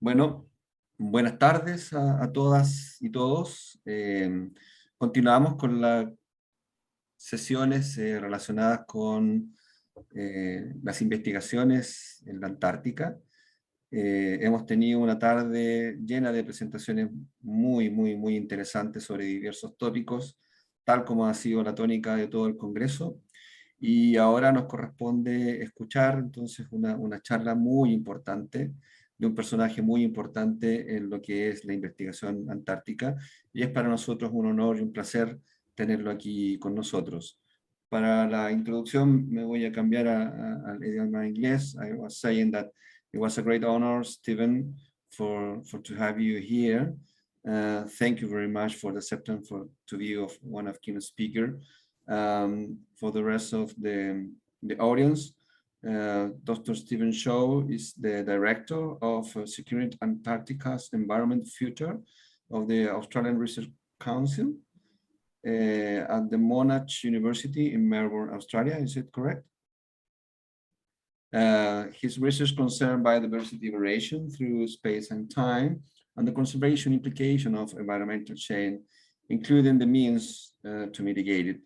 Bueno, buenas tardes a todas y todos. Continuamos con las sesiones relacionadas con las investigaciones en la Antártica. Hemos tenido una tarde llena de presentaciones muy interesantes sobre diversos tópicos, tal como ha sido la tónica de todo el Congreso. Y ahora nos corresponde escuchar entonces una charla muy importante de un personaje muy importante en lo que es la investigación antártica, y es para nosotros un honor y un placer tenerlo aquí con nosotros. Para la introducción me voy a cambiar al idioma inglés. I was saying that it was a great honor, Stephen, for to have you here. Thank you very much for the acceptance to be of one of keynote speaker. For the rest of the audience, Dr. Stephen Shaw is the director of Securing Antarctica's Environment Future of the Australian Research Council at the Monash University in Melbourne, Australia. Is it correct? His research concerns biodiversity variation through space and time, and the conservation implication of environmental change, including the means to mitigate it.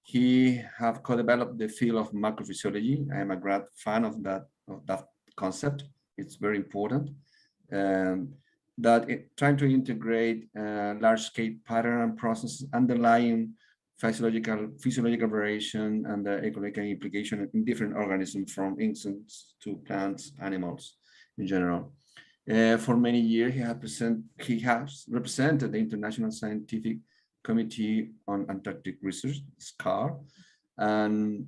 He have co-developed the field of macrophysiology. I am a great fan of that concept. It's very important. Trying to integrate large-scale pattern and processes underlying physiological variation and the ecological implication in different organisms, from insects to plants, animals in general. For many years, he has represented the International Scientific Committee on Antarctic Research, SCAR, and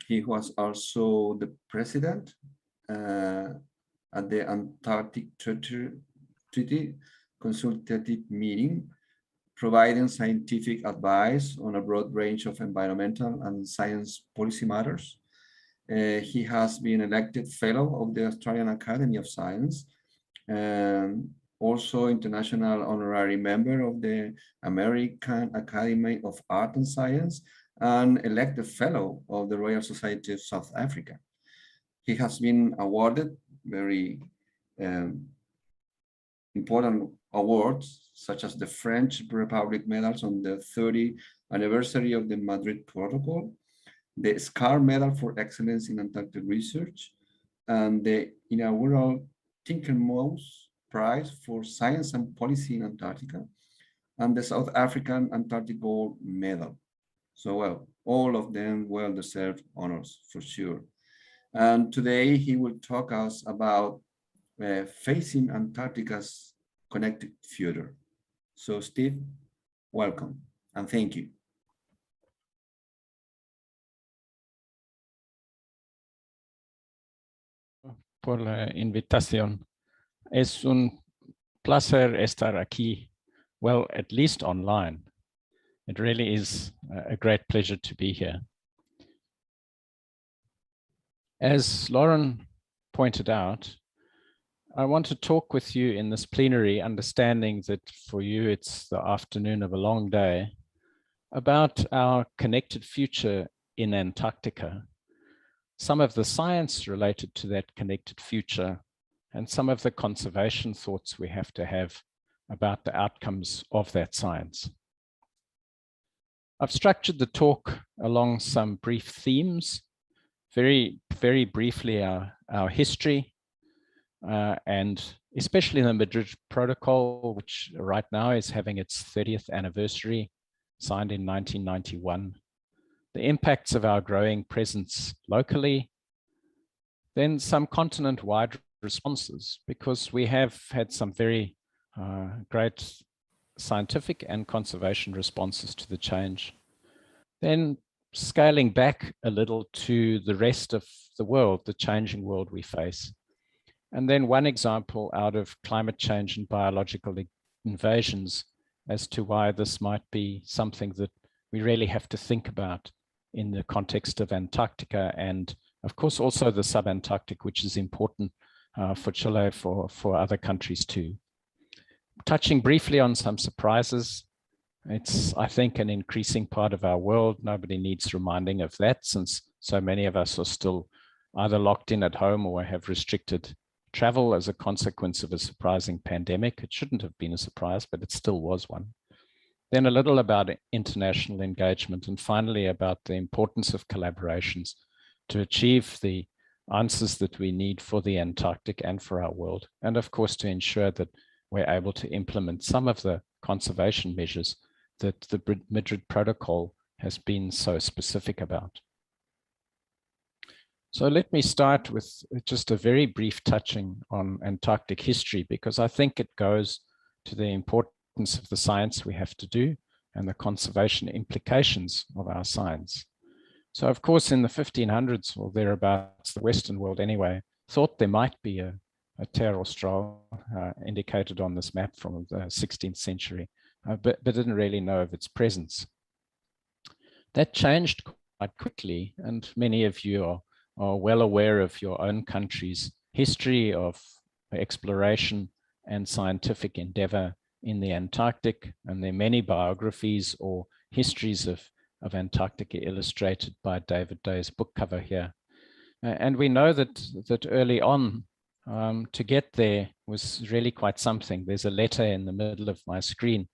he was also the president at the Antarctic Treaty Consultative Meeting, providing scientific advice on a broad range of environmental and science policy matters. He has been elected Fellow of the Australian Academy of Science, and also international honorary member of the American Academy of Art and Science, and elected Fellow of the Royal Society of South Africa. He has been awarded very important awards, such as the French Republic medals on the 30th anniversary of the Madrid Protocol, the SCAR Medal for Excellence in Antarctic Research, and the inaugural Tinkermouse Prize for Science and Policy in Antarctica, and the South African Antarctic Gold Medal. So, well, all of them well-deserved honors for sure. And today he will talk us about facing Antarctica's connected future. So, Steve, welcome and thank you. Por la invitación. Es un placer estar aquí, well, at least online. It really is a great pleasure to be here. As Lauren pointed out, I want to talk with you in this plenary, understanding that for you it's the afternoon of a long day, about our connected future in Antarctica, some of the science related to that connected future, and some of the conservation thoughts we have to have about the outcomes of that science. I've structured the talk along some brief themes, very briefly our history, and especially the Madrid Protocol, which right now is having its 30th anniversary, signed in 1991, the impacts of our growing presence locally, then some continent-wide responses, because we have had some very great scientific and conservation responses to the change. Then scaling back a little to the rest of the world, the changing world we face. And then one example out of climate change and biological invasions as to why this might be something that we really have to think about in the context of Antarctica, and of course also the subantarctic, which is important for Chile, for other countries too. Touching briefly on some surprises, it's, I think, an increasing part of our world. Nobody needs reminding of that, since so many of us are still either locked in at home or have restricted travel as a consequence of a surprising pandemic. It shouldn't have been a surprise, but it still was one. Then a little about international engagement, and finally about the importance of collaborations to achieve the answers that we need for the Antarctic and for our world, and of course to ensure that we're able to implement some of the conservation measures that the Madrid Protocol has been so specific about. So let me start with just a very brief touching on Antarctic history, because I think it goes to the importance of the science we have to do and the conservation implications of our science. So of course, in the 1500s or thereabouts, the Western world anyway, thought there might be a Terre Australe indicated on this map from the 16th century, but didn't really know of its presence. That changed quite quickly, and many of you are well aware of your own country's history of exploration and scientific endeavor in the Antarctic, and there are many biographies or histories of Antarctica illustrated by David Day's book cover here. And we know that early on, to get there was really quite something. There's a letter in the middle of my screen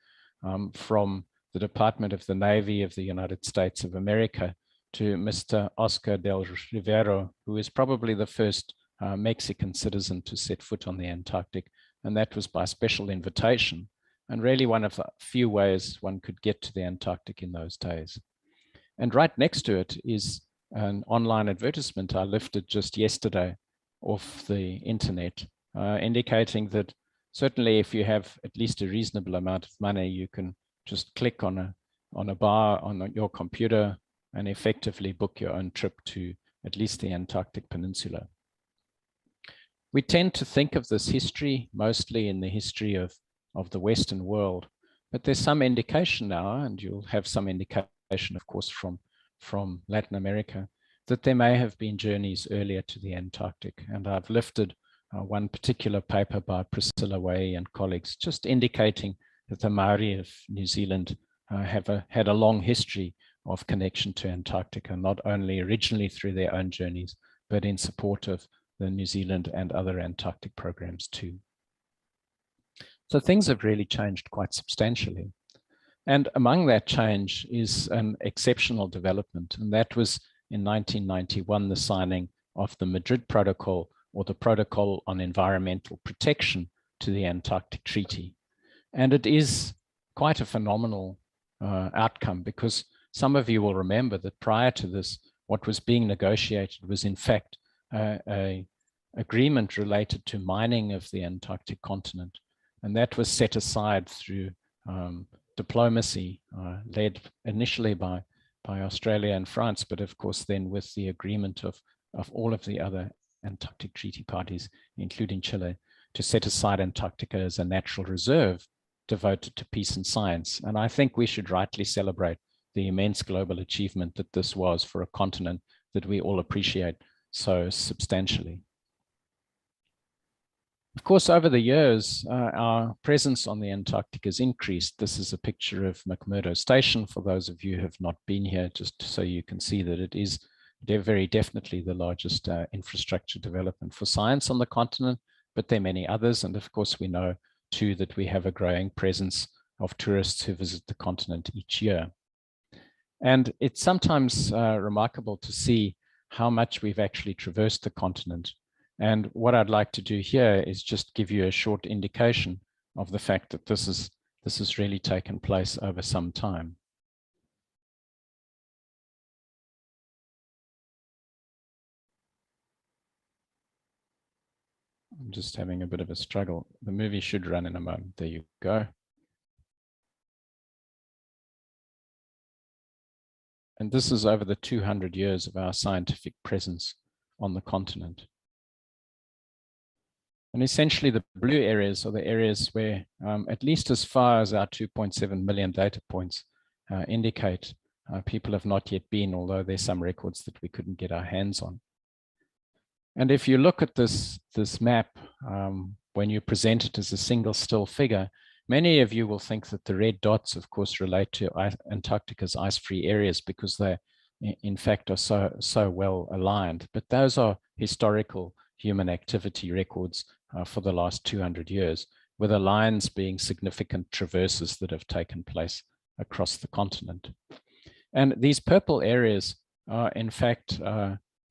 from the Department of the Navy of the United States of America to Mr. Oscar del Rivero, who is probably the first Mexican citizen to set foot on the Antarctic. And that was by special invitation, and really one of the few ways one could get to the Antarctic in those days. And right next to it is an online advertisement I lifted just yesterday off the internet, indicating that certainly if you have at least a reasonable amount of money, you can just click on a bar on your computer and effectively book your own trip to at least the Antarctic Peninsula. We tend to think of this history mostly in the history of the Western world, but there's some indication now, and you'll have some indication, of course, from Latin America, that there may have been journeys earlier to the Antarctic. And I've lifted one particular paper by Priscilla Way and colleagues, just indicating that the Maori of New Zealand had a long history of connection to Antarctica, not only originally through their own journeys, but in support of the New Zealand and other Antarctic programs too. So things have really changed quite substantially. And among that change is an exceptional development, and that was in 1991, the signing of the Madrid Protocol, or the Protocol on Environmental Protection to the Antarctic Treaty. And it is quite a phenomenal outcome, because some of you will remember that prior to this, what was being negotiated was in fact an agreement related to mining of the Antarctic continent. And that was set aside through diplomacy, led initially by Australia and France, but of course then with the agreement of all of the other Antarctic treaty parties, including Chile, to set aside Antarctica as a natural reserve devoted to peace and science. And I think we should rightly celebrate the immense global achievement that this was for a continent that we all appreciate so substantially. Of course, over the years, our presence on the Antarctic has increased. This is a picture of McMurdo Station, for those of you who have not been here, just so you can see that it is very definitely the largest infrastructure development for science on the continent, but there are many others. And of course, we know too that we have a growing presence of tourists who visit the continent each year. And it's sometimes remarkable to see how much we've actually traversed the continent. And what I'd like to do here is just give you a short indication of the fact that this has really taken place over some time. I'm just having a bit of a struggle. The movie should run in a moment. There you go. And this is over the 200 years of our scientific presence on the continent. And essentially the blue areas are the areas where, at least as far as our 2.7 million data points indicate, people have not yet been, although there's some records that we couldn't get our hands on. And if you look at this map, when you present it as a single still figure, many of you will think that the red dots, of course, relate to Antarctica's ice-free areas, because they, in fact, are so well aligned. But those are historical human activity records for the last 200 years, with the lines being significant traverses that have taken place across the continent. And these purple areas are, in fact,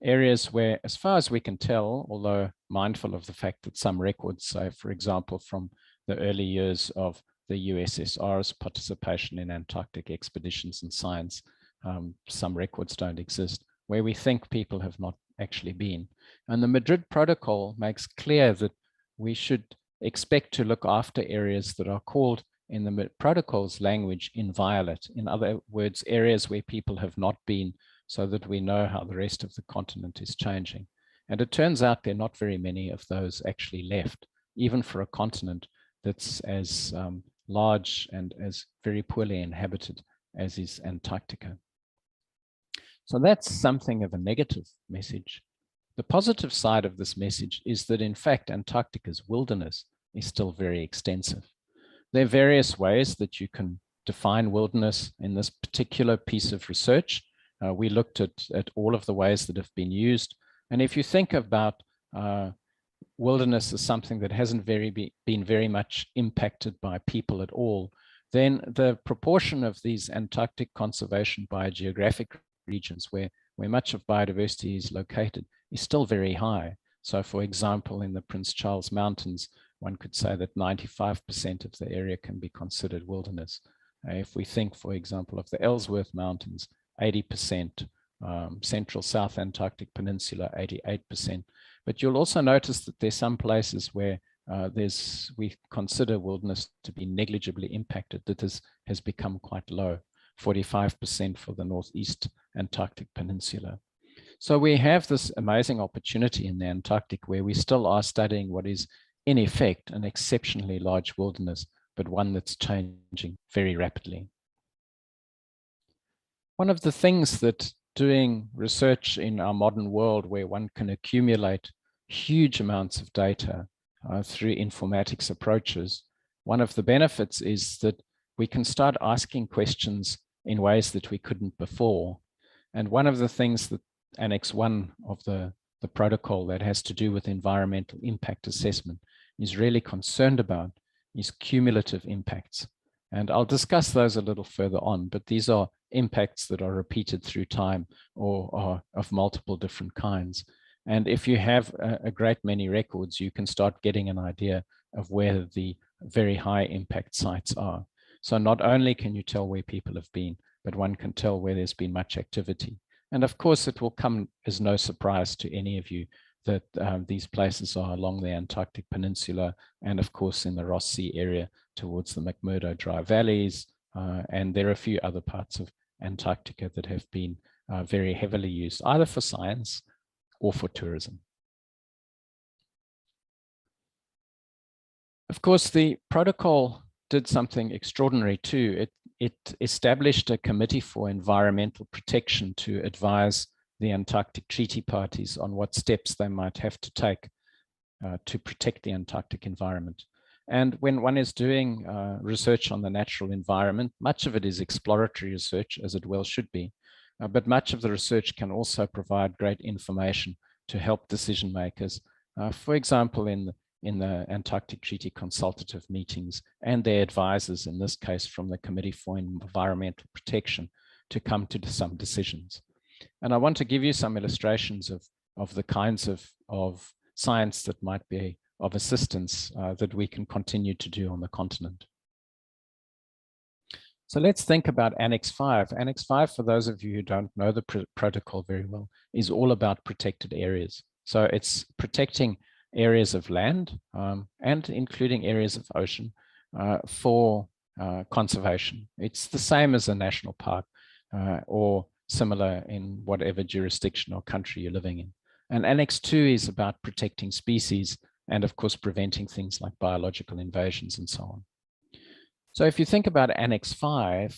areas where, as far as we can tell, although mindful of the fact that some records, say, for example, from the early years of the USSR's participation in Antarctic expeditions and science, some records don't exist, where we think people have not actually been. And the Madrid Protocol makes clear that we should expect to look after areas that are called, in the protocol's language, inviolate. In other words, areas where people have not been, so that we know how the rest of the continent is changing. And it turns out there are not very many of those actually left, even for a continent that's as large and as very poorly inhabited as is Antarctica. So that's something of a negative message. The positive side of this message is that, in fact, Antarctica's wilderness is still very extensive. There are various ways that you can define wilderness in this particular piece of research. We looked at all of the ways that have been used. And if you think about wilderness as something that hasn't been very much impacted by people at all, then the proportion of these Antarctic conservation biogeographic regions where much of biodiversity is located is still very high. So, for example, in the Prince Charles Mountains, one could say that 95% of the area can be considered wilderness. If we think, for example, of the Ellsworth Mountains, 80%, Central South Antarctic Peninsula, 88%. But you'll also notice that there's some places where we consider wilderness to be negligibly impacted, that has become quite low, 45% for the Northeast Antarctic Peninsula. So we have this amazing opportunity in the Antarctic where we still are studying what is, in effect, an exceptionally large wilderness, but one that's changing very rapidly. One of the things that doing research in our modern world, where one can accumulate huge amounts of data through informatics approaches, one of the benefits is that we can start asking questions in ways that we couldn't before. And one of the things that Annex 1 of the protocol that has to do with environmental impact assessment is really concerned about is cumulative impacts. And I'll discuss those a little further on, but these are impacts that are repeated through time or are of multiple different kinds. And if you have a great many records, you can start getting an idea of where the very high impact sites are. So not only can you tell where people have been, but one can tell where there's been much activity. And of course, it will come as no surprise to any of you that these places are along the Antarctic Peninsula and, of course, in the Ross Sea area towards the McMurdo Dry Valleys. And there are a few other parts of Antarctica that have been very heavily used, either for science or for tourism. Of course, the protocol did something extraordinary too. It established a committee for environmental protection to advise the Antarctic Treaty Parties on what steps they might have to take to protect the Antarctic environment. And when one is doing research on the natural environment, much of it is exploratory research, as it well should be, but much of the research can also provide great information to help decision makers, for example, in the Antarctic Treaty consultative meetings and their advisors, in this case from the Committee for Environmental Protection, to come to some decisions. And I want to give you some illustrations of the kinds of science that might be of assistance that we can continue to do on the continent. So let's think about Annex 5. Annex 5, for those of you who don't know the protocol very well, is all about protected areas. So it's protecting areas of land and including areas of ocean for conservation. It's the same as a national park or similar in whatever jurisdiction or country you're living in. And Annex 2 is about protecting species and, of course, preventing things like biological invasions and so on. So if you think about Annex 5,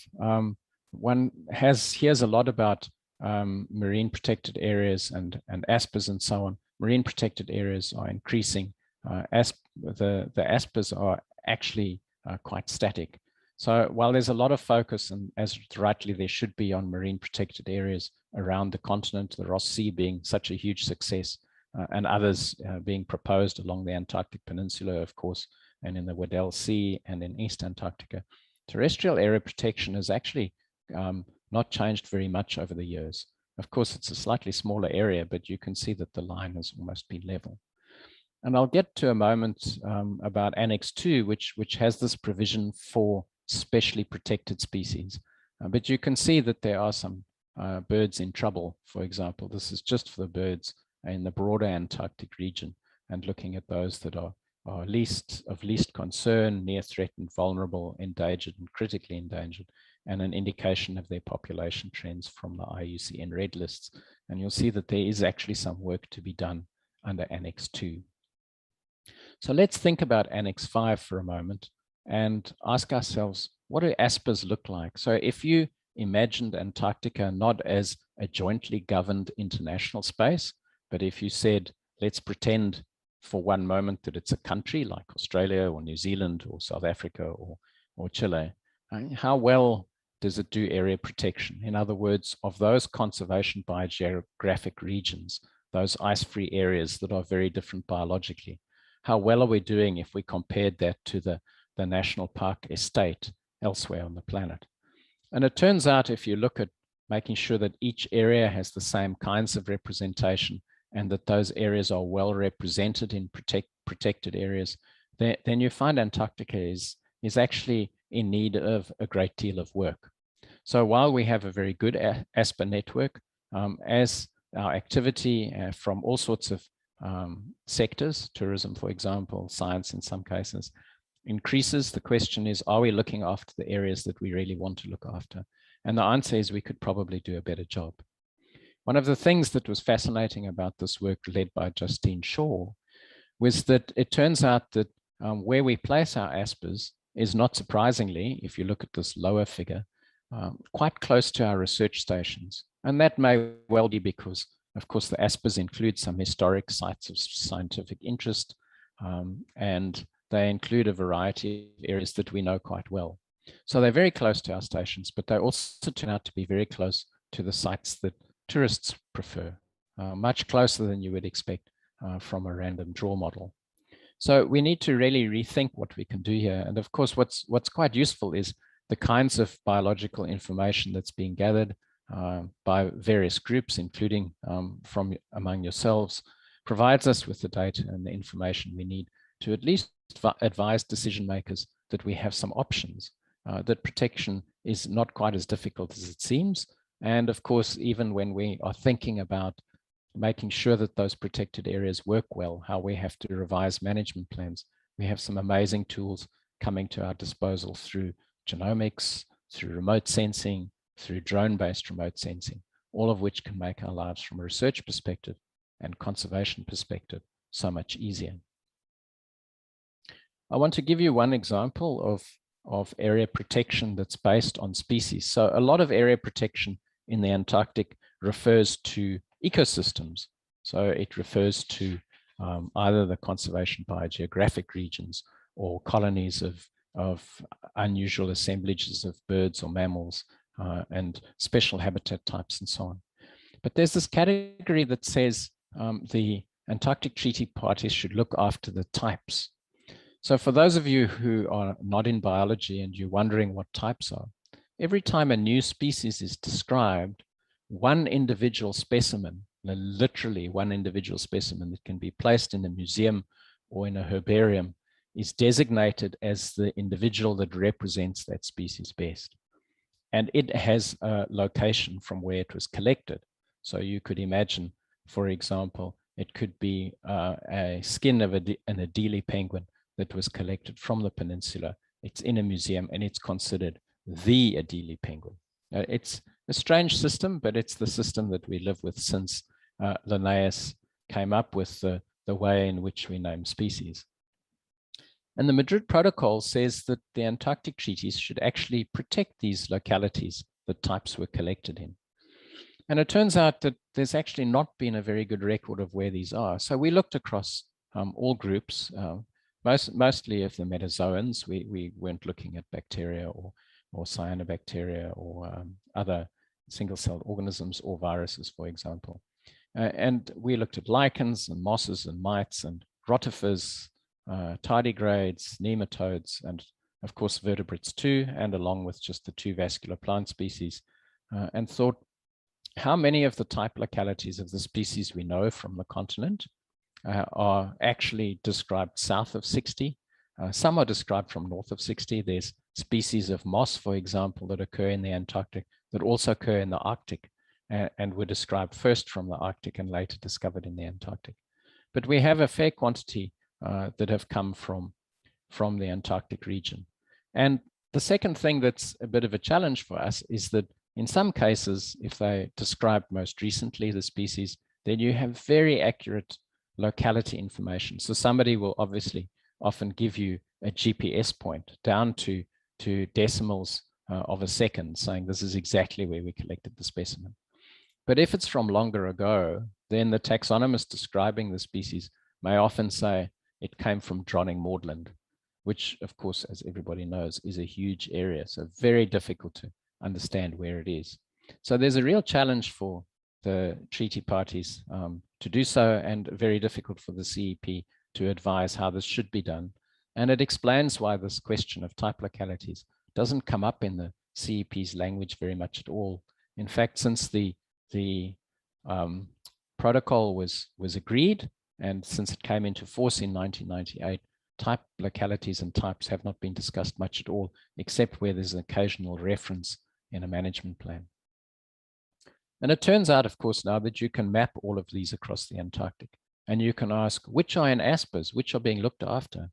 one hears a lot about marine protected areas and ASPAs and so on. Marine protected areas are increasing. The ASPAs are actually quite static. So while there's a lot of focus, and as rightly there should be, on marine protected areas around the continent, the Ross Sea being such a huge success, and others being proposed along the Antarctic Peninsula, of course, and in the Weddell Sea and in East Antarctica. Terrestrial area protection has actually not changed very much over the years. Of course, it's a slightly smaller area, but you can see that the line has almost been level. And I'll get to a moment about Annex 2, which has this provision for specially protected species. But you can see that there are some birds in trouble, for example. This is just for the birds in the broader Antarctic region, and looking at those that are of least concern, near threatened, vulnerable, endangered, and critically endangered, and an indication of their population trends from the IUCN red lists. And you'll see that there is actually some work to be done under Annex 2. So let's think about Annex 5 for a moment and ask ourselves, what do ASPAs look like? So if you imagined Antarctica not as a jointly governed international space, but if you said, let's pretend for one moment that it's a country like Australia or New Zealand or South Africa or Chile, how well does it do area protection? In other words, of those conservation biogeographic regions, those ice-free areas that are very different biologically, how well are we doing if we compared that to the national park estate elsewhere on the planet? And it turns out, if you look at making sure that each area has the same kinds of representation and that those areas are well represented in protected areas, then you find Antarctica is actually in need of a great deal of work. So while we have a very good ASPA network, as our activity from all sorts of sectors, tourism, for example, science in some cases, increases, the question is, are we looking after the areas that we really want to look after? And the answer is we could probably do a better job. One of the things that was fascinating about this work led by Justine Shaw was that it turns out that where we place our ASPAs is, not surprisingly, if you look at this lower figure, quite close to our research stations. And that may well be because, of course, the ASPAs include some historic sites of scientific interest, and they include a variety of areas that we know quite well. So they're very close to our stations, but they also turn out to be very close to the sites that tourists prefer, much closer than you would expect from a random draw model. So we need to really rethink what we can do here. And of course, what's quite useful is the kinds of biological information that's being gathered by various groups, including from among yourselves, provides us with the data and the information we need to at least advise decision makers that we have some options, that protection is not quite as difficult as it seems. And of course, even when we are thinking about making sure that those protected areas work well, how we have to revise management plans, we have some amazing tools coming to our disposal through genomics, through remote sensing, through drone-based remote sensing, all of which can make our lives from a research perspective and conservation perspective so much easier. I want to give you one example of area protection that's based on species. So a lot of area protection in the Antarctic refers to ecosystems. So it refers to either the conservation biogeographic regions or colonies of unusual assemblages of birds or mammals and special habitat types and so on. But there's this category that says the Antarctic Treaty Parties should look after the types. So for those of you who are not in biology and you're wondering what types are, every time a new species is described, one individual specimen, literally one individual specimen that can be placed in a museum or in a herbarium, is designated as the individual that represents that species best. And it has a location from where it was collected. So you could imagine, for example, it could be a skin of an Adelie penguin that was collected from the peninsula. It's in a museum and it's considered the Adelie penguin. It's a strange system, but it's the system that we live with since Linnaeus came up with the way in which we name species. And the Madrid Protocol says that the Antarctic treaties should actually protect these localities that types were collected in. And it turns out that there's actually not been a very good record of where these are. So we looked across all groups, mostly of the metazoans. We weren't looking at bacteria or cyanobacteria or other single-celled organisms or viruses, for example. And we looked at lichens and mosses and mites and rotifers, tardigrades, nematodes, and of course vertebrates too, and along with just the 2 vascular plant species, and thought, how many of the type localities of the species we know from the continent are actually described south of 60? Some are described from north of 60. There's species of moss, for example, that occur in the Antarctic that also occur in the Arctic and were described first from the Arctic and later discovered in the Antarctic. But we have a fair quantity that have come from the Antarctic region. And the second thing that's a bit of a challenge for us is that in some cases, if they described most recently the species, then you have very accurate locality information. So somebody will obviously often give you a GPS point down to decimals of a second, saying this is exactly where we collected the specimen. But if it's from longer ago, then the taxonomist describing the species may often say it came from Dronning Maudland, which of course, as everybody knows, is a huge area. So very difficult to understand where it is. So there's a real challenge for the treaty parties to do so, and very difficult for the CEP to advise how this should be done. And it explains why this question of type localities doesn't come up in the CEP's language very much at all. In fact, since the protocol was agreed, and since it came into force in 1998, type localities and types have not been discussed much at all, except where there's an occasional reference in a management plan. And it turns out, of course, now that you can map all of these across the Antarctic, and you can ask which are in ASPERS, which are being looked after.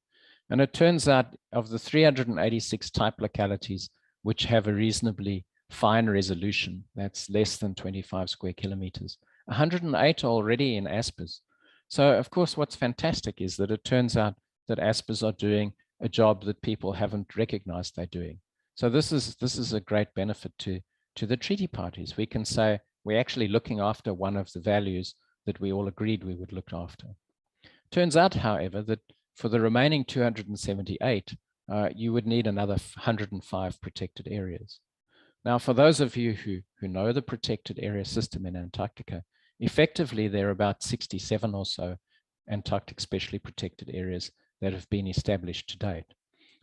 And it turns out of the 386 type localities which have a reasonably fine resolution, that's less than 25 square kilometers, 108 are already in ASPERS. So of course, what's fantastic is that it turns out that ASPERS are doing a job that people haven't recognized they're doing. So this is a great benefit to the treaty parties. We can say we're actually looking after one of the values that we all agreed we would look after. Turns out, however, that for the remaining 278, you would need another 105 protected areas. Now, for those of you who know the protected area system in Antarctica, effectively there are about 67 or so Antarctic specially protected areas that have been established to date.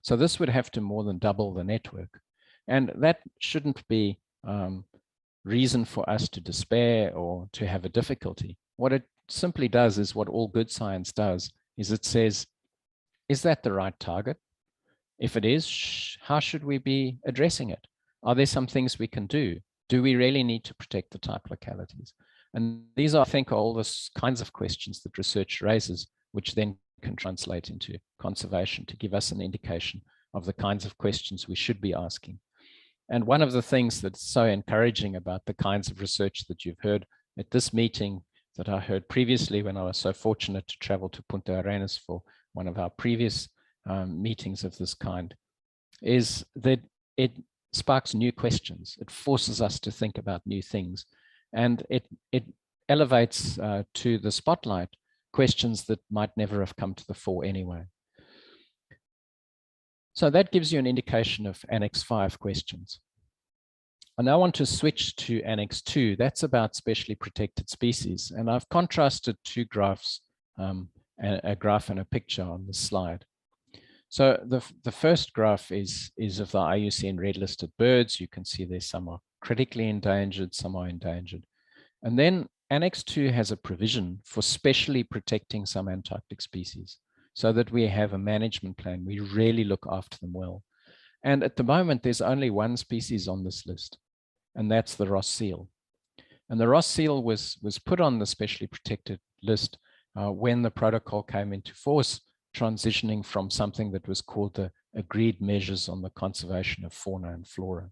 So this would have to more than double the network. And that shouldn't be reason for us to despair or to have a difficulty. What it simply does is what all good science does, is it says, is that the right target? If it is, how should we be addressing it? Are there some things we can do? Do we really need to protect the type localities? And these, I think, are all the kinds of questions that research raises, which then can translate into conservation to give us an indication of the kinds of questions we should be asking. And one of the things that's so encouraging about the kinds of research that you've heard at this meeting, that I heard previously when I was so fortunate to travel to Punta Arenas for one of our previous meetings of this kind, is that it sparks new questions. It forces us to think about new things. And it elevates to the spotlight questions that might never have come to the fore anyway. So that gives you an indication of Annex 5 questions. I now want to switch to Annex 2. That's about specially protected species. And I've contrasted two graphs, a graph and a picture on this slide. So the first graph is of the IUCN red listed birds. You can see there's some are critically endangered, some are endangered. And then Annex 2 has a provision for specially protecting some Antarctic species so that we have a management plan. We really look after them well. And at the moment, there's only one species on this list, and that's the Ross seal. And the Ross seal was put on the specially protected list when the protocol came into force, transitioning from something that was called the agreed measures on the conservation of fauna and flora.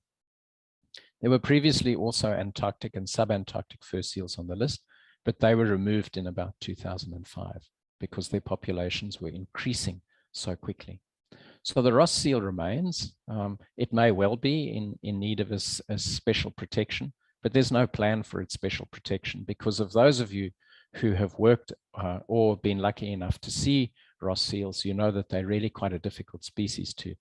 There were previously also Antarctic and subantarctic fur seals on the list, but they were removed in about 2005 because their populations were increasing so quickly. So the Ross seal remains. It may well be in need of a special protection, but there's no plan for its special protection because of those of you who have worked or been lucky enough to see Ross seals, you know that they're really quite a difficult species to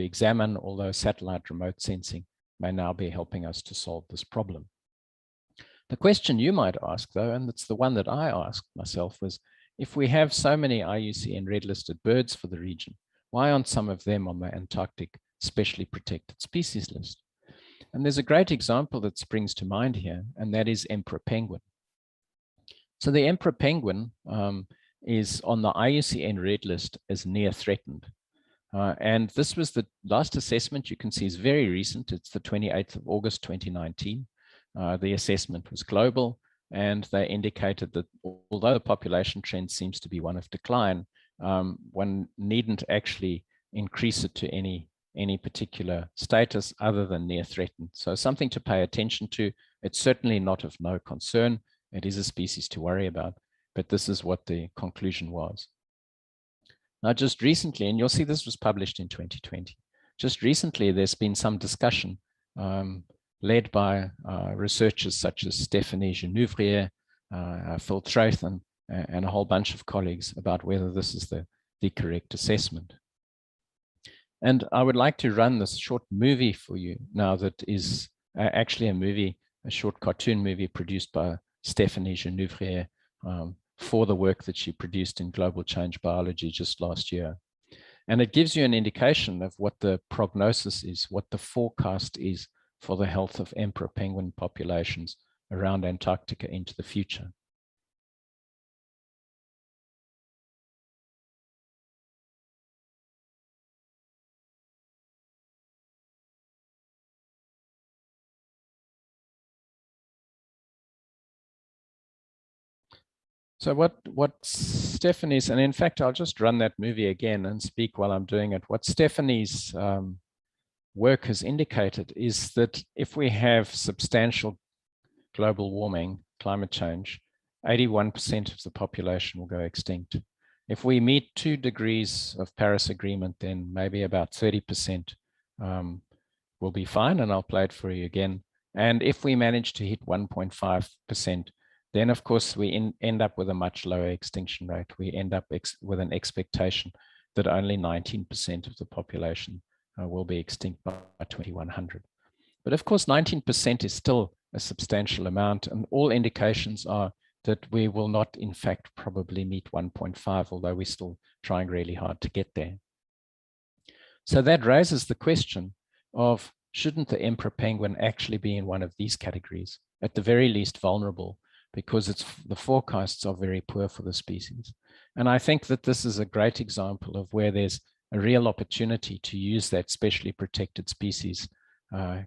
examine, although satellite remote sensing may now be helping us to solve this problem. The question you might ask, though, and it's the one that I asked myself, was if we have so many IUCN red-listed birds for the region, why aren't some of them on the Antarctic specially protected species list? And there's a great example that springs to mind here, and that is emperor penguin. So the emperor penguin is on the IUCN red list as near threatened. And this was the last assessment you can see is very recent. It's the 28th of August, 2019. The assessment was global, and they indicated that although the population trend seems to be one of decline, one needn't actually increase it to any particular status other than near threatened. So something to pay attention to. It's certainly not of no concern. It is a species to worry about, but this is what the conclusion was. Now, just recently, and you'll see this was published in 2020, just recently there's been some discussion led by researchers such as Stephanie Genouvrier, Phil Trauthan, and a whole bunch of colleagues about whether this is the correct assessment. And I would like to run this short movie for you now that is actually a short cartoon movie produced by Stephanie Genouvrier for the work that she produced in Global Change Biology just last year. And it gives you an indication of what the prognosis is, what the forecast is for the health of emperor penguin populations around Antarctica into the future. So what Stephanie's, and in fact, I'll just run that movie again and speak while I'm doing it. What Stephanie's work has indicated is that if we have substantial global warming, climate change, 81% of the population will go extinct. If we meet 2 degrees of Paris Agreement, then maybe about 30% will be fine, and I'll play it for you again. And if we manage to hit 1.5%, then of course we end up with a much lower extinction rate. We end up with an expectation that only 19% of the population will be extinct by 2100. But of course, 19% is still a substantial amount, and all indications are that we will not, in fact, probably meet 1.5, although we're still trying really hard to get there. So that raises the question of, shouldn't the emperor penguin actually be in one of these categories, at the very least vulnerable, because the forecasts are very poor for the species. And I think that this is a great example of where there's a real opportunity to use that specially protected species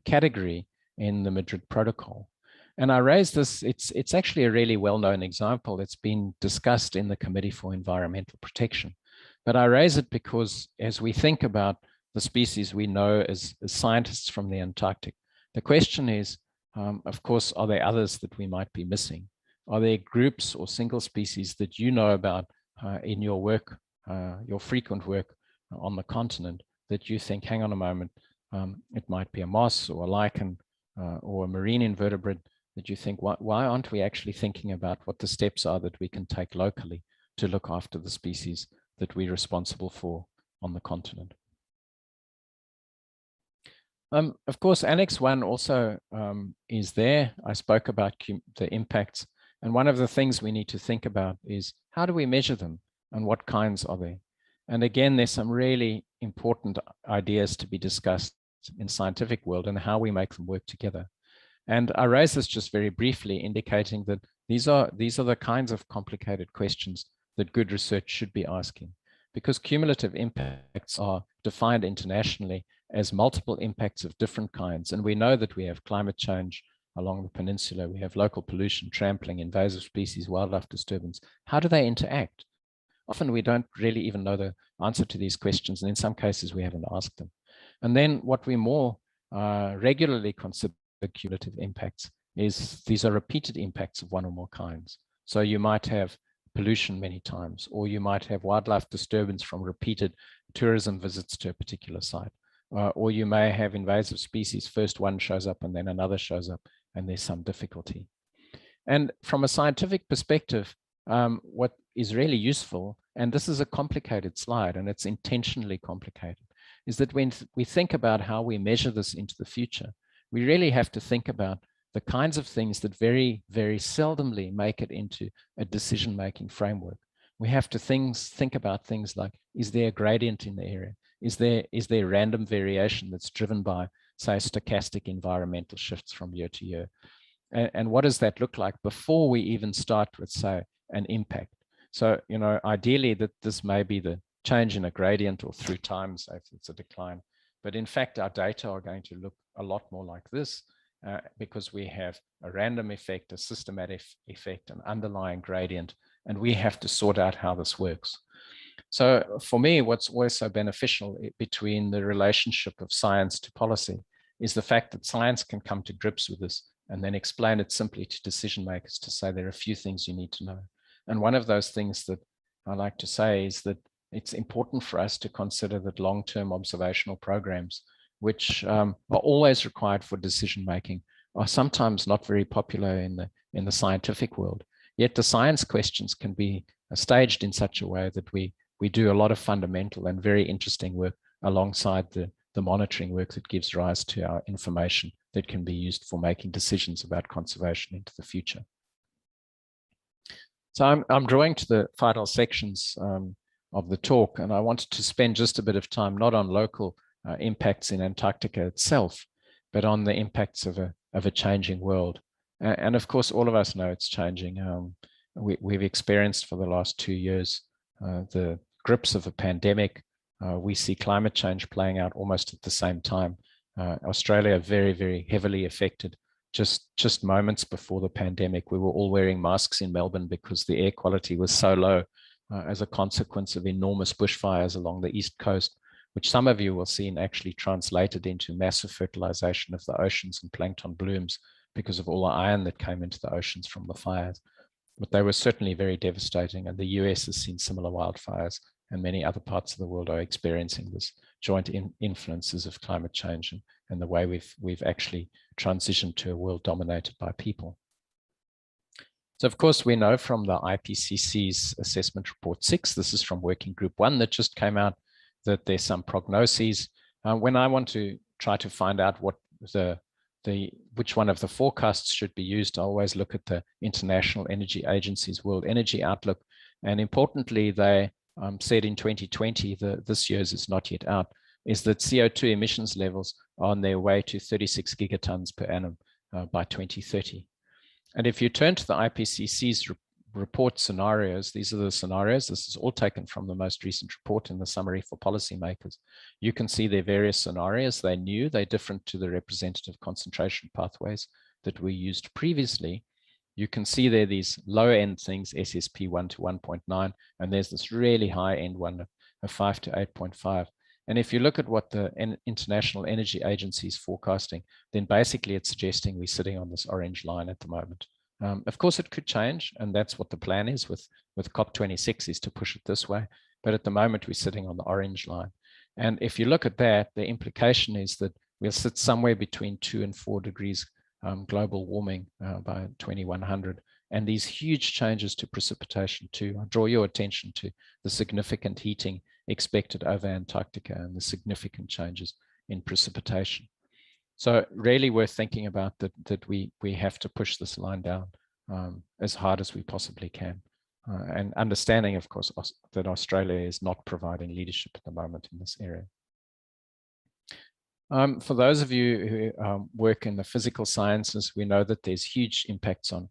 category in the Madrid Protocol. And I raise this, it's actually a really well-known example. It's been discussed in the Committee for Environmental Protection. But I raise it because as we think about the species we know as scientists from the Antarctic, the question is, of course, are there others that we might be missing? Are there groups or single species that you know about in your work, your frequent work on the continent, that you think, hang on a moment, it might be a moss or a lichen or a marine invertebrate, that you think, why aren't we actually thinking about what the steps are that we can take locally to look after the species that we're responsible for on the continent? Of course, Annex 1 also is there. I spoke about the impacts. And one of the things we need to think about is, how do we measure them and what kinds are they? And again, there's some really important ideas to be discussed in the scientific world and how we make them work together. And I raise this just very briefly, indicating that these are the kinds of complicated questions that good research should be asking, because cumulative impacts are defined internationally as multiple impacts of different kinds. And we know that we have climate change along the peninsula, we have local pollution, trampling, invasive species, wildlife disturbance. How do they interact? Often we don't really even know the answer to these questions, and in some cases we haven't asked them. And then what we more regularly consider cumulative impacts is these are repeated impacts of one or more kinds. So you might have pollution many times, or you might have wildlife disturbance from repeated tourism visits to a particular site, or you may have invasive species. First one shows up and then another shows up, and there's some difficulty. And from a scientific perspective, what is really useful, and this is a complicated slide, and it's intentionally complicated, is that when we think about how we measure this into the future, we really have to think about the kinds of things that very, very seldomly make it into a decision-making framework. We have to think about things like, is there a gradient in the area? Is there random variation that's driven by, say, stochastic environmental shifts from year to year? And what does that look like before we even start with, say, an impact? So, ideally that this may be the change in a gradient or through time, so if it's a decline. But in fact, our data are going to look a lot more like this because we have a random effect, a systematic effect, an underlying gradient, and we have to sort out how this works. So for me, what's always so beneficial between the relationship of science to policy is the fact that science can come to grips with this and then explain it simply to decision makers to say there are a few things you need to know. And one of those things that I like to say is that it's important for us to consider that long-term observational programs, which are always required for decision making, are sometimes not very popular in the scientific world. Yet the science questions can be staged in such a way that we do a lot of fundamental and very interesting work alongside the monitoring work that gives rise to our information that can be used for making decisions about conservation into the future. So I'm drawing to the final sections of the talk, and I wanted to spend just a bit of time not on local impacts in Antarctica itself, but on the impacts of a changing world. And of course, all of us know it's changing. We've experienced for the last 2 years the grips of a pandemic. We see climate change playing out almost at the same time. Australia very, very heavily affected. Just moments before the pandemic, we were all wearing masks in Melbourne because the air quality was so low as a consequence of enormous bushfires along the east coast, which some of you will see actually translated into massive fertilization of the oceans and plankton blooms because of all the iron that came into the oceans from the fires. But they were certainly very devastating, and the US has seen similar wildfires, and many other parts of the world are experiencing this joint influences of climate change and the way we've actually transitioned to a world dominated by people. So of course, we know from the IPCC's assessment report 6, this is from working group 1 that just came out, that there's some prognoses. When I want to try to find out what which one of the forecasts should be used, I always look at the International Energy Agency's World Energy Outlook. And importantly, they said in 2020, this year's is not yet out, is that CO2 emissions levels are on their way to 36 gigatons per annum by 2030. And if you turn to the IPCC's report scenarios, these are the scenarios. This is all taken from the most recent report in the summary for policymakers. You can see their various scenarios. They're new, they're different to the representative concentration pathways that we used previously. You can see there these low end things, SSP 1 to 1.9, and there's this really high end one of 5 to 8.5. And if you look at what the International Energy Agency is forecasting, then basically it's suggesting we're sitting on this orange line at the moment. Of course, it could change, and that's what the plan is with COP26, is to push it this way. But at the moment, we're sitting on the orange line. And if you look at that, the implication is that we'll sit somewhere between 2 and 4 degrees global warming by 2100. And these huge changes to precipitation too. I draw your attention to the significant heating expected over Antarctica and the significant changes in precipitation. So really worth thinking about that we have to push this line down as hard as we possibly can. And understanding, of course, that Australia is not providing leadership at the moment in this area. For those of you who work in the physical sciences, we know that there's huge impacts on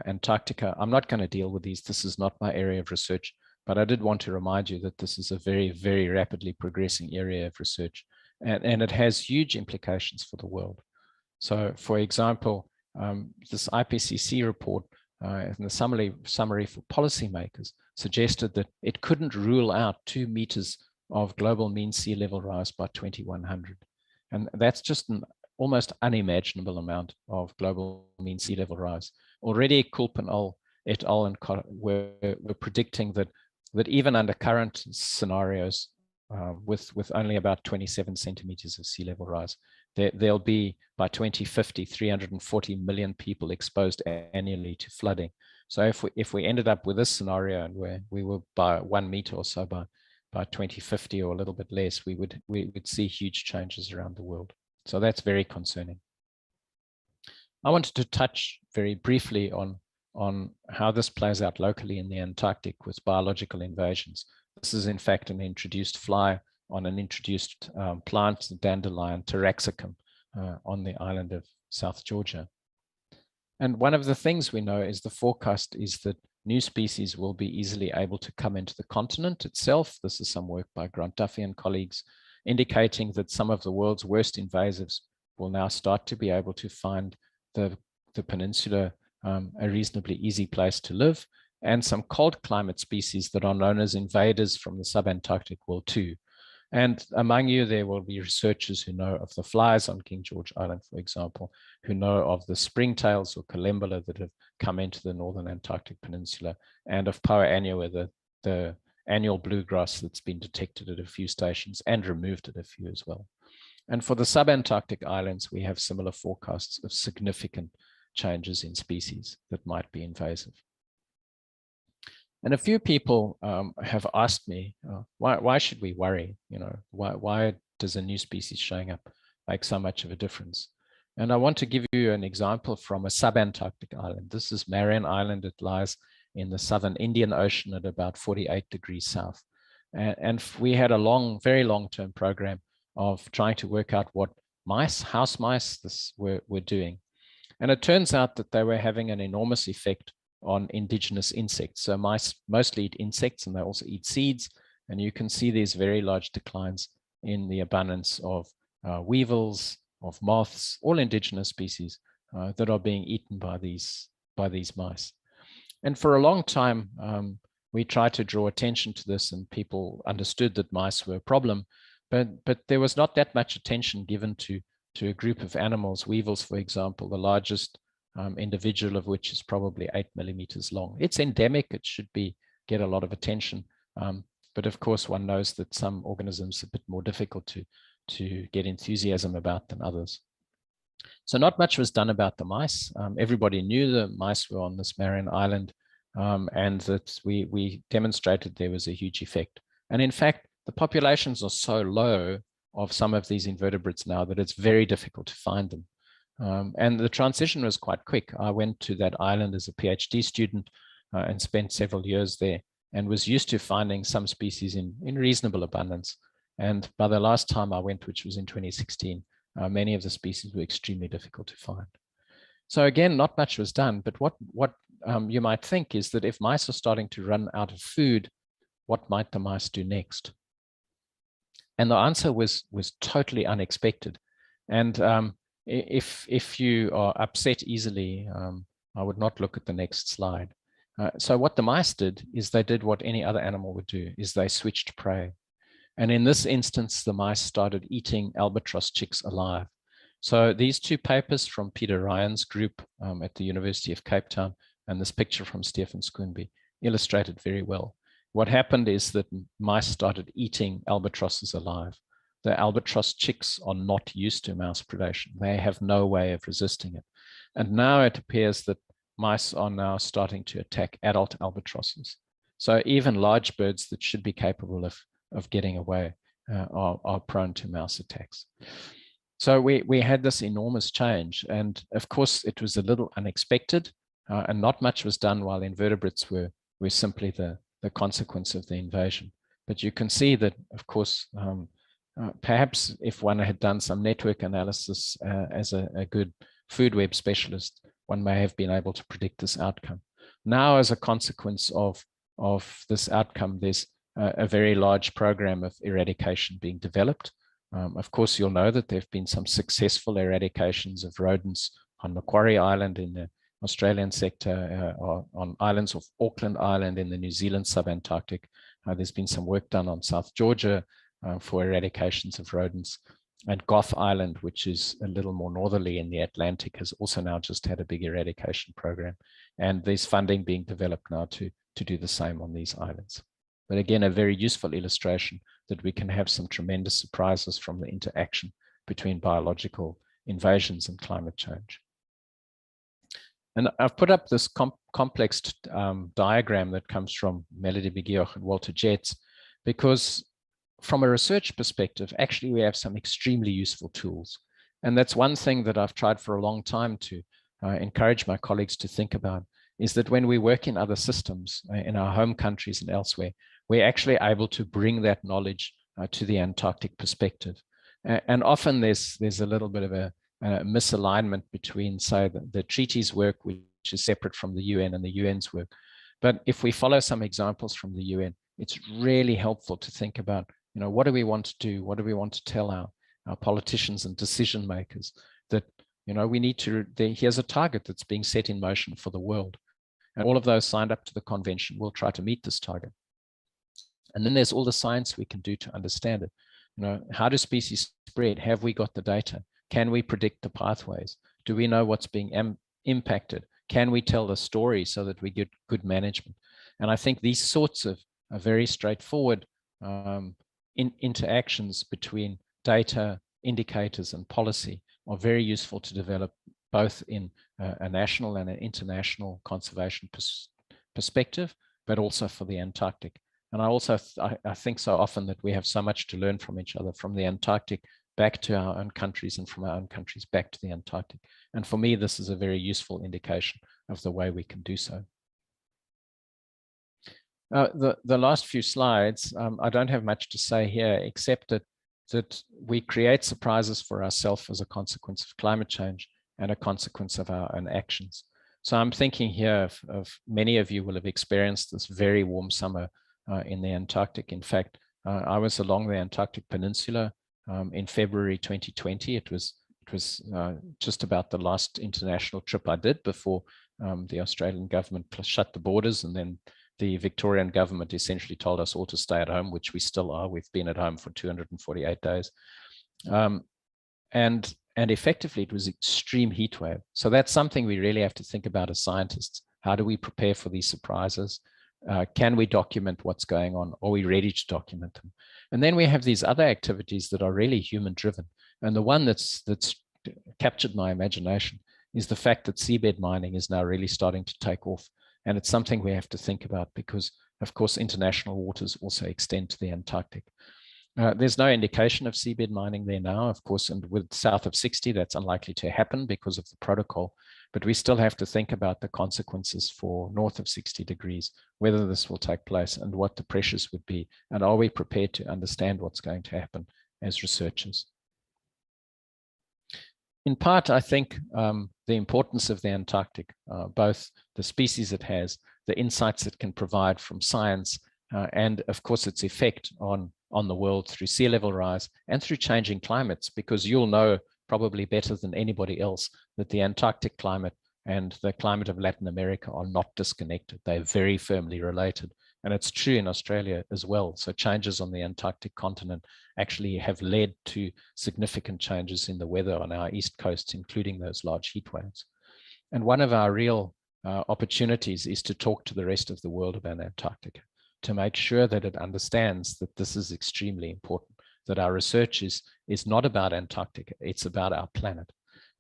Antarctica. I'm not going to deal with these. This is not my area of research, but I did want to remind you that this is a very, very rapidly progressing area of research. And it has huge implications for the world. So, for example, this IPCC report in the summary for policymakers suggested that it couldn't rule out 2 meters of global mean sea level rise by 2100. And that's just an almost unimaginable amount of global mean sea level rise. Already Kulpen et al. And were predicting that even under current scenarios, with only about 27 centimeters of sea level rise, there'll be by 2050 340 million people exposed annually to flooding. So if we ended up with this scenario and where we were by 1 meter or so by 2050 or a little bit less, we would see huge changes around the world. So that's very concerning. I wanted to touch very briefly on how this plays out locally in the Antarctic with biological invasions. This is in fact an introduced fly on an introduced plant, the dandelion taraxacum, on the island of South Georgia. And one of the things we know is the forecast is that new species will be easily able to come into the continent itself. This is some work by Grant Duffy and colleagues indicating that some of the world's worst invasives will now start to be able to find the peninsula a reasonably easy place to live, and some cold climate species that are known as invaders from the subantarctic will too. And among you, there will be researchers who know of the flies on King George Island, for example, who know of the springtails or collembola that have come into the northern Antarctic peninsula, and of Poa annua, the annual bluegrass that's been detected at a few stations and removed at a few as well. And for the subantarctic islands, we have similar forecasts of significant changes in species that might be invasive. And a few people have asked me, why should we worry? You know, why does a new species showing up make so much of a difference? And I want to give you an example from a subantarctic island. This is Marion Island. It lies in the southern Indian Ocean at about 48 degrees south. And we had a very long-term program of trying to work out what house mice were doing. And it turns out that they were having an enormous effect on indigenous insects. So mice mostly eat insects and they also eat seeds. And you can see these very large declines in the abundance of weevils, of moths, all indigenous species that are being eaten by these mice. And for a long time, we tried to draw attention to this, and people understood that mice were a problem, but there was not that much attention given to a group of animals, weevils, for example, the largest individual of which is probably 8 millimeters long. It's endemic, it should get a lot of attention. But of course, one knows that some organisms are a bit more difficult to get enthusiasm about than others. So not much was done about the mice. Everybody knew the mice were on this Marion Island, and that we demonstrated there was a huge effect. And in fact, the populations are so low of some of these invertebrates now that it's very difficult to find them. And the transition was quite quick. I went to that island as a PhD student and spent several years there, and was used to finding some species in reasonable abundance. And by the last time I went, which was in 2016, many of the species were extremely difficult to find. So again, not much was done, but what you might think is that if mice are starting to run out of food, what might the mice do next? And the answer was totally unexpected. And if you are upset easily, I would not look at the next slide. So what the mice did is they did what any other animal would do, is they switched prey. And in this instance, the mice started eating albatross chicks alive. So these two papers from Peter Ryan's group at the University of Cape Town and this picture from Stefan Schoonby illustrated very well. What happened is that mice started eating albatrosses alive. The albatross chicks are not used to mouse predation. They have no way of resisting it. And now it appears that mice are now starting to attack adult albatrosses. So even large birds that should be capable of getting away are prone to mouse attacks. So we had this enormous change. And of course, it was a little unexpected and not much was done while invertebrates were simply the consequence of the invasion. But you can see that, of course, perhaps if one had done some network analysis as a good food web specialist, one may have been able to predict this outcome. Now, as a consequence of this outcome, there's a very large program of eradication being developed. Of course, you'll know that there have been some successful eradications of rodents on Macquarie Island in the Australian sector, on islands of Auckland Island in the New Zealand subantarctic. There's been some work done on South Georgia for eradications of rodents. And Gough Island, which is a little more northerly in the Atlantic, has also now just had a big eradication program. And there's funding being developed now to do the same on these islands. But again, a very useful illustration that we can have some tremendous surprises from the interaction between biological invasions and climate change. And I've put up this complex diagram that comes from Melody Begioch and Walter Jetz, because from a research perspective, actually, we have some extremely useful tools. And that's one thing that I've tried for a long time to encourage my colleagues to think about is that when we work in other systems, in our home countries and elsewhere, we're actually able to bring that knowledge to the Antarctic perspective. And often there's a little bit of a misalignment between, say, the treaties work, which is separate from the UN, and the UN's work. But if we follow some examples from the UN, it's really helpful to think about, what do we want to do? What do we want to tell our politicians and decision makers? That, we need to, here's a target that's being set in motion for the world. And all of those signed up to the convention will try to meet this target. And then there's all the science we can do to understand it. How do species spread? Have we got the data? Can we predict the pathways? Do we know what's being impacted? Can we tell the story so that we get good management? And I think these sorts of very straightforward interactions between data, indicators, and policy are very useful to develop both in a national and an international conservation perspective, but also for the Antarctic. And I think so often that we have so much to learn from each other, from the Antarctic back to our own countries and from our own countries back to the Antarctic. And for me, this is a very useful indication of the way we can do so. The last few slides, I don't have much to say here, except that we create surprises for ourselves as a consequence of climate change and a consequence of our own actions. So I'm thinking here of many of you will have experienced this very warm summer in the Antarctic. In fact, I was along the Antarctic Peninsula in February 2020. It was just about the last international trip I did before the Australian government shut the borders, and then the Victorian government essentially told us all to stay at home, which we still are. We've been at home for 248 days. And effectively, it was extreme heat wave. So that's something we really have to think about as scientists. How do we prepare for these surprises? Can we document what's going on? Are we ready to document them? And then we have these other activities that are really human driven. And the one that's captured my imagination is the fact that seabed mining is now really starting to take off. And it's something we have to think about because, of course, international waters also extend to the Antarctic. There's no indication of seabed mining there now, of course, and with south of 60, that's unlikely to happen because of the protocol. But we still have to think about the consequences for north of 60 degrees, whether this will take place and what the pressures would be. And are we prepared to understand what's going to happen as researchers? In part, I think the importance of the Antarctic, both the species it has, the insights it can provide from science, and of course its effect on the world through sea level rise and through changing climates, because you'll know probably better than anybody else that the Antarctic climate and the climate of Latin America are not disconnected. They're very firmly related. And it's true in Australia as well. So changes on the Antarctic continent actually have led to significant changes in the weather on our east coasts, including those large heat waves. And one of our real opportunities is to talk to the rest of the world about Antarctica, to make sure that it understands that this is extremely important, that our research is not about Antarctica, it's about our planet.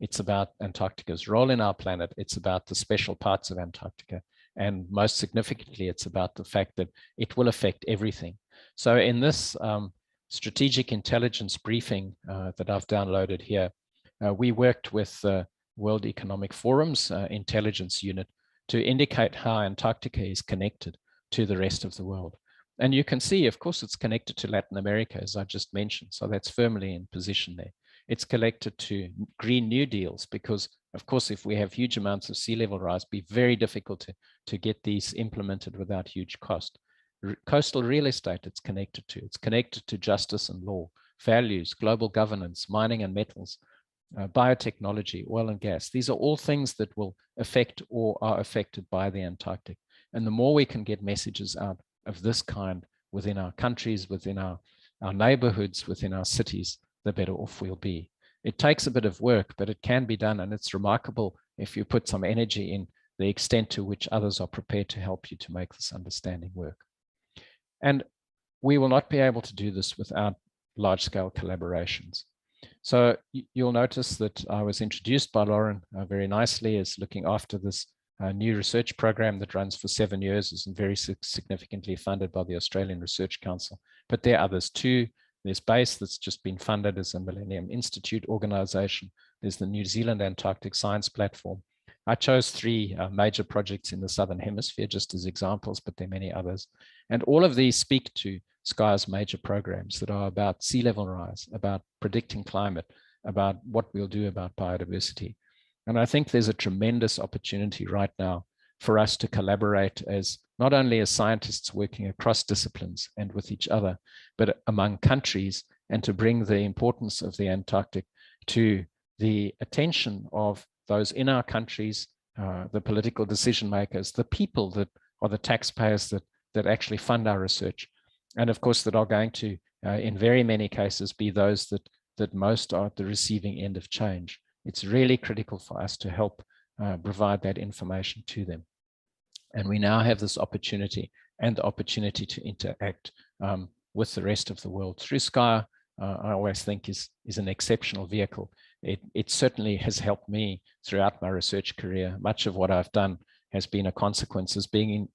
It's about Antarctica's role in our planet. It's about the special parts of Antarctica. And most significantly, it's about the fact that it will affect everything. So in this strategic intelligence briefing that I've downloaded here, we worked with the World Economic Forum's intelligence unit to indicate how Antarctica is connected to the rest of the world. And you can see, of course, it's connected to Latin America, as I just mentioned. So that's firmly in position there. It's connected to Green New Deals because, of course, if we have huge amounts of sea level rise, it'd be very difficult to get these implemented without huge cost. Coastal real estate, it's connected to. It's connected to justice and law, values, global governance, mining and metals, biotechnology, oil and gas. These are all things that will affect or are affected by the Antarctic. And the more we can get messages out of this kind within our countries, within our neighborhoods, within our cities, the better off we'll be. It takes a bit of work, but it can be done. And it's remarkable if you put some energy in the extent to which others are prepared to help you to make this understanding work. And we will not be able to do this without large-scale collaborations. So you'll notice that I was introduced by Lauren very nicely as looking after this new research program that runs for 7 years, is very significantly funded by the Australian Research Council. But there are others too. There's BASE that's just been funded as a Millennium Institute organization. There's the New Zealand Antarctic Science Platform. I chose three major projects in the Southern Hemisphere just as examples, but there are many others. And all of these speak to SKY's major programs that are about sea level rise, about predicting climate, about what we'll do about biodiversity. And I think there's a tremendous opportunity right now for us to collaborate as not only as scientists working across disciplines and with each other, but among countries, and to bring the importance of the Antarctic to the attention of those in our countries, the political decision makers, the people that are the taxpayers that actually fund our research, and of course that are going to, in very many cases, be those that most are at the receiving end of change. It's really critical for us to help provide that information to them. And we now have this opportunity and the opportunity to interact with the rest of the world through SKY. I always think is an exceptional vehicle. It certainly has helped me throughout my research career. Much of what I've done has been a consequence of being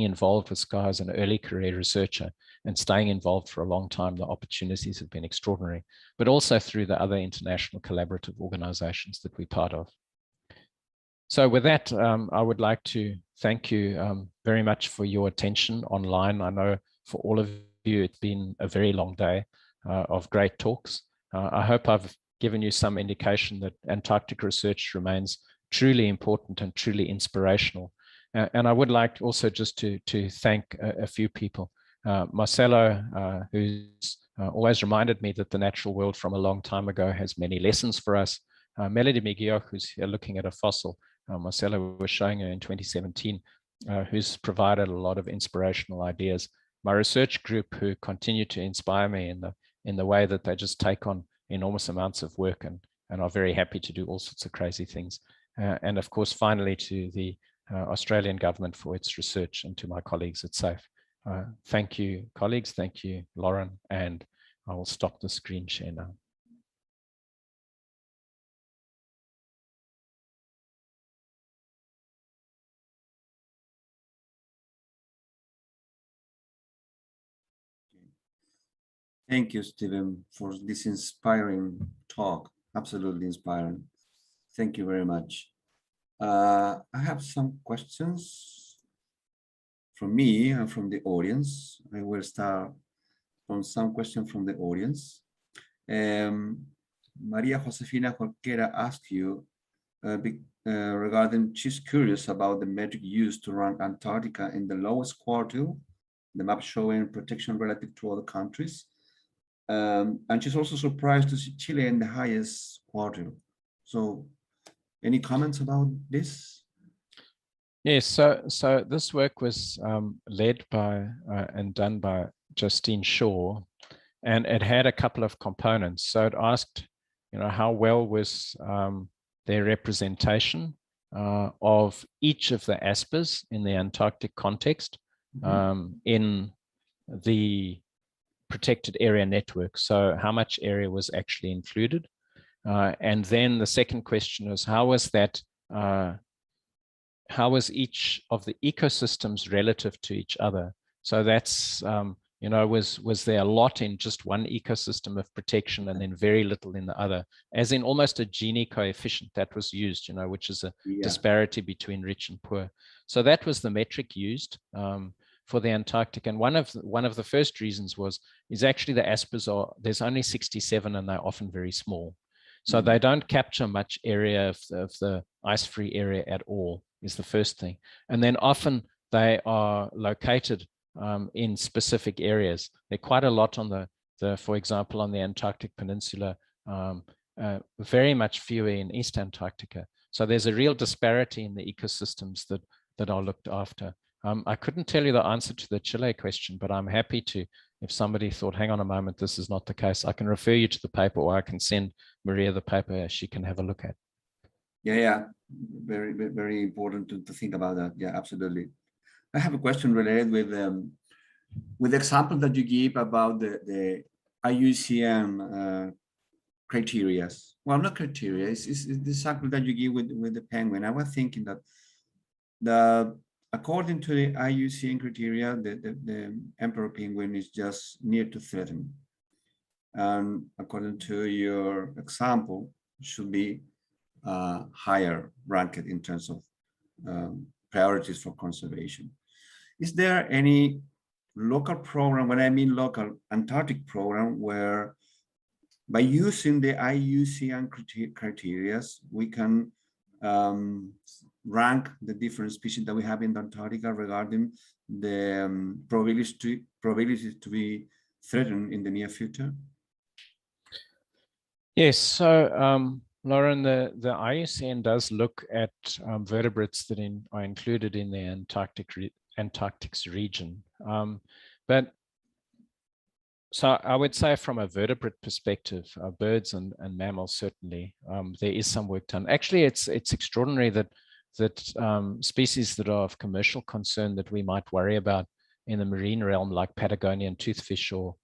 involved with SKY as an early career researcher and staying involved for a long time. The opportunities have been extraordinary, but also through the other international collaborative organizations that we're part of. So with that, I would like to thank you very much for your attention online. I know for all of you, it's been a very long day of great talks. I hope I've given you some indication that Antarctic research remains truly important and truly inspirational. And I would like also just to thank a few people. Marcelo, who's always reminded me that the natural world from a long time ago has many lessons for us. Melody Miguel, who's here looking at a fossil. Marcelo was showing her in 2017, who's provided a lot of inspirational ideas. My research group, who continue to inspire me in the way that they just take on enormous amounts of work and are very happy to do all sorts of crazy things. And of course, finally, to the Australian government for its research, and to my colleagues at SAFE. Thank you, colleagues. Thank you, Lauren. And I will stop the screen share now. Thank you, Stephen, for this inspiring talk. Absolutely inspiring. Thank you very much. I have some questions from me and from the audience. I will start from some questions from the audience. Maria Josefina Jorquera asked you regarding, she's curious about the metric used to rank Antarctica in the lowest quartile, the map showing protection relative to other countries. And she's also surprised to see Chile in the highest quartile. So any comments about this? Yes, so this work was led by and done by Justine Shaw, and it had a couple of components. So it asked, how well was their representation of each of the ASPERs in the Antarctic context in the protected area network. So how much area was actually included? And then the second question was, how was each of the ecosystems relative to each other? So that's, was there a lot in just one ecosystem of protection and then very little in the other, as in almost a Gini coefficient that was used, which is a disparity between rich and poor. So that was the metric used for the Antarctic. And one of the first reasons is actually the ASPERs there's only 67 and they're often very small. So they don't capture much area of the ice-free area at all, is the first thing. And then often they are located in specific areas. They're quite a lot on for example, on the Antarctic Peninsula, very much fewer in East Antarctica. So there's a real disparity in the ecosystems that are looked after. I couldn't tell you the answer to the Chile question, but I'm happy to, if somebody thought, hang on a moment, this is not the case, I can refer you to the paper, or I can send Maria the paper she can have a look at. Yeah. Very, very important to think about that. Yeah, absolutely. I have a question related with the example that you give about the IUCN criteria. Well, not criteria, it's the example that you give with the penguin. I was thinking that according to the IUCN criteria, the emperor penguin is just near to threatened. And according to your example, should be higher ranked in terms of priorities for conservation. Is there any local program, when I mean local, Antarctic program, where by using the IUCN criteria, we can rank the different species that we have in Antarctica regarding the probability to be threatened in the near future? Yes, so Lauren, the IUCN does look at vertebrates that are included in the Antarctic's region. But so I would say from a vertebrate perspective, birds and mammals, certainly, there is some work done. Actually, it's extraordinary that species that are of commercial concern that we might worry about in the marine realm, like Patagonian toothfish or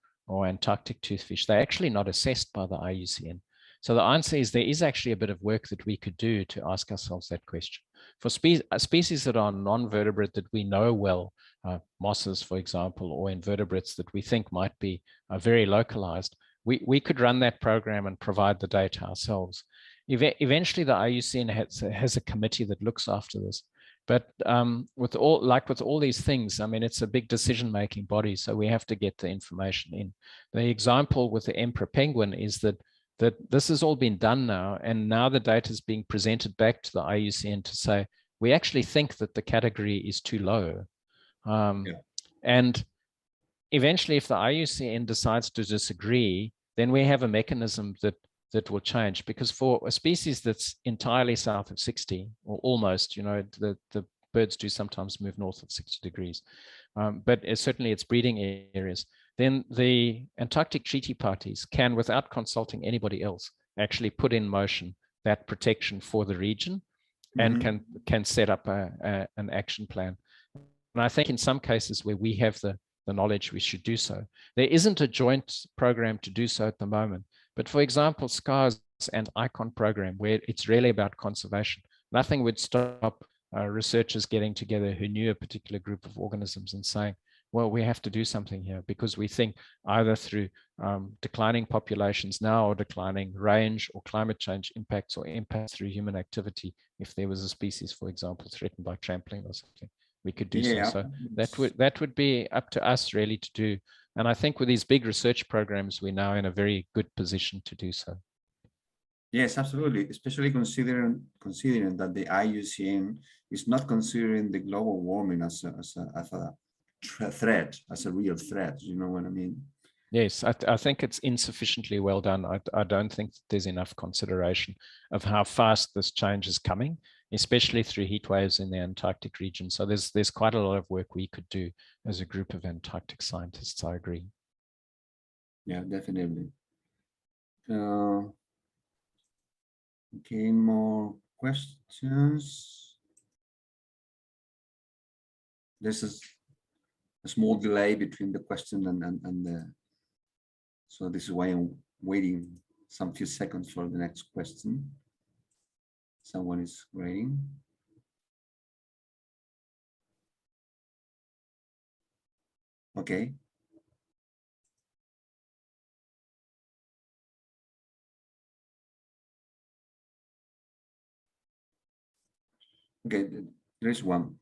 Antarctic toothfish, they're actually not assessed by the IUCN. So the answer is there is actually a bit of work that we could do to ask ourselves that question. For species that are non-vertebrate that we know well, mosses, for example, or invertebrates that we think might be very localized, we could run that program and provide the data ourselves. Eventually, the IUCN has a committee that looks after this. But with all these things, I mean, it's a big decision-making body, so we have to get the information in. The example with the emperor penguin is that this has all been done now, and now the data is being presented back to the IUCN to say, we actually think that the category is too low. And eventually, if the IUCN decides to disagree, then we have a mechanism that will change, because for a species that's entirely south of 60 or almost, you know, the birds do sometimes move north of 60 degrees, but certainly its breeding areas, then the Antarctic treaty parties can, without consulting anybody else, actually put in motion that protection for the region and can set up an action plan. And I think in some cases where we have the knowledge, we should do so. There isn't a joint program to do so at the moment. But for example, SCAR's and ICON program, where it's really about conservation, nothing would stop researchers getting together who knew a particular group of organisms and saying, well, we have to do something here, because we think either through declining populations now or declining range or climate change impacts or impacts through human activity, if there was a species, for example, threatened by trampling or something, we could do so. So that would be up to us really to do. And I think with these big research programs, we're now in a very good position to do so. Yes, absolutely. Especially considering that the IUCN is not considering the global warming as a threat, as a real threat. You know what I mean? Yes, I think it's insufficiently well done. I don't think there's enough consideration of how fast this change is coming, especially through heat waves in the Antarctic region. So there's quite a lot of work we could do as a group of Antarctic scientists. I agree. Yeah, definitely. Okay, more questions. This is a small delay between the question and the, so this is why I'm waiting some few seconds for the next question. Someone is waiting. Okay. Okay, there is one.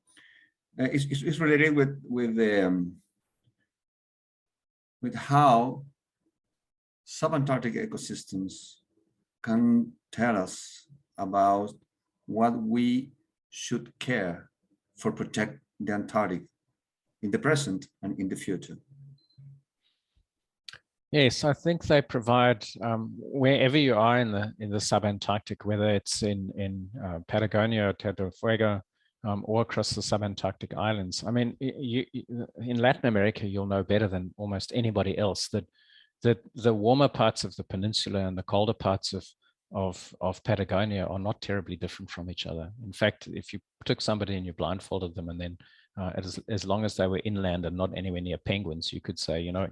It's related with how subantarctic ecosystems can tell us about what we should care for protect the Antarctic in the present and in the future. Yes, I think they provide wherever you are in the subantarctic, whether it's in Patagonia or Tierra del Fuego, or across the subantarctic islands. I mean, in Latin America, you'll know better than almost anybody else that the warmer parts of the peninsula and the colder parts of Patagonia are not terribly different from each other. In fact, if you took somebody and you blindfolded them, and then as long as they were inland and not anywhere near penguins, you could say, you know,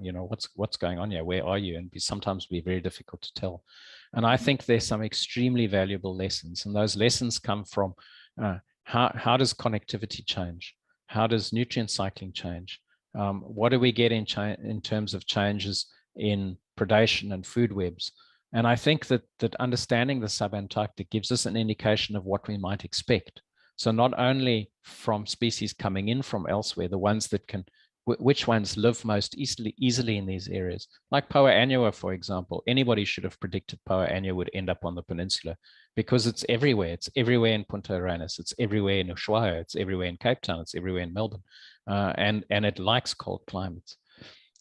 what's going on here? Where are you? And sometimes be very difficult to tell. And I think there's some extremely valuable lessons, and those lessons come from how does connectivity change? How does nutrient cycling change? What do we get in terms of changes in predation and food webs? And I think that understanding the subantarctic gives us an indication of what we might expect. So not only from species coming in from elsewhere, the ones that can, which ones live most easily in these areas, like Poa annua, for example. Anybody should have predicted Poa annua would end up on the peninsula because it's everywhere. It's everywhere in Punta Arenas. It's everywhere in Ushuaia. It's everywhere in Cape Town. It's everywhere in Melbourne. And it likes cold climates.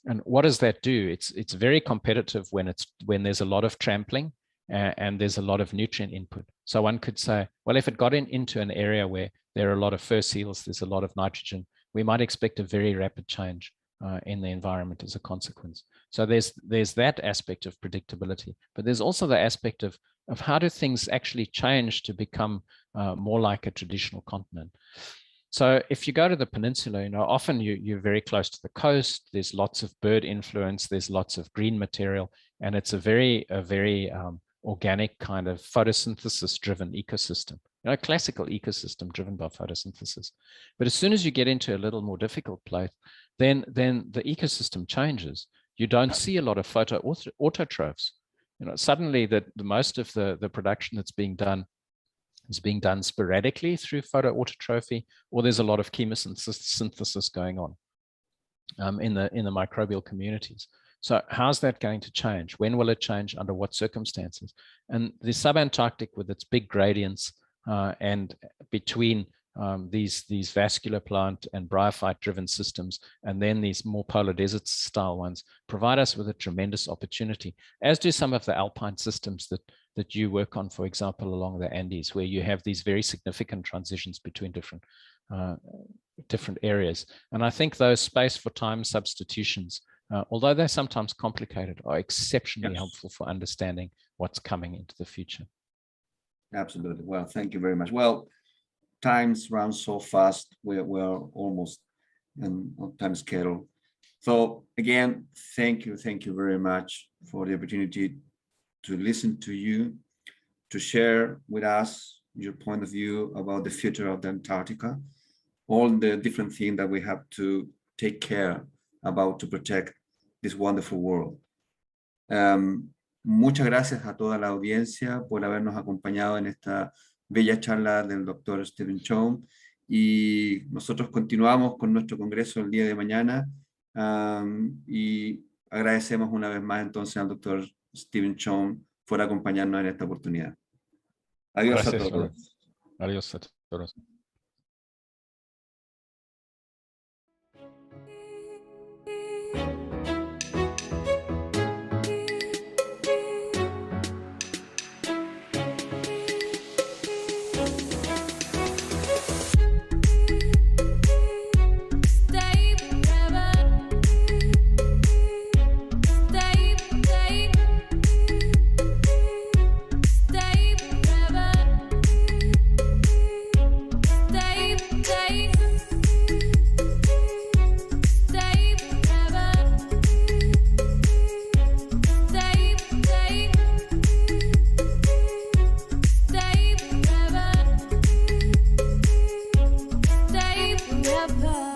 And what does that do? It's very competitive when there's a lot of trampling and there's a lot of nutrient input. So one could say, well, if it got into an area where there are a lot of fur seals, there's a lot of nitrogen, we might expect a very rapid change in the environment as a consequence. So there's that aspect of predictability, but there's also the aspect of how do things actually change to become more like a traditional continent. So if you go to the peninsula, often you're very close to the coast. There's lots of bird influence. There's lots of green material, and it's a very organic kind of photosynthesis-driven ecosystem. Classical ecosystem driven by photosynthesis. But as soon as you get into a little more difficult place, then the ecosystem changes. You don't see a lot of autotrophs. Suddenly the most of the production that's being done is being done sporadically through photoautotrophy, or there's a lot of chemosynthesis going on in the microbial communities. So how's that going to change? When will it change? Under what circumstances? And the subantarctic, with its big gradients and between these vascular plant and bryophyte-driven systems, and then these more polar desert style ones, provide us with a tremendous opportunity, as do some of the alpine systems that you work on, for example, along the Andes, where you have these very significant transitions between different areas. And I think those space for time substitutions, although they're sometimes complicated, are exceptionally helpful for understanding what's coming into the future. Absolutely. Well, thank you very much. Well, times run so fast. We're almost on time schedule. So again, thank you very much for the opportunity to listen to you, to share with us your point of view about the future of the Antarctica, all the different things that we have to take care about to protect this wonderful world. Muchas gracias a toda la audiencia por habernos acompañado en esta bella charla del doctor Stephen Chow, y nosotros continuamos con nuestro congreso el día de mañana, y agradecemos una vez más entonces al doctor Stephen Chow por acompañarnos en esta oportunidad. Adiós. Gracias a todos. Adiós a todos. Never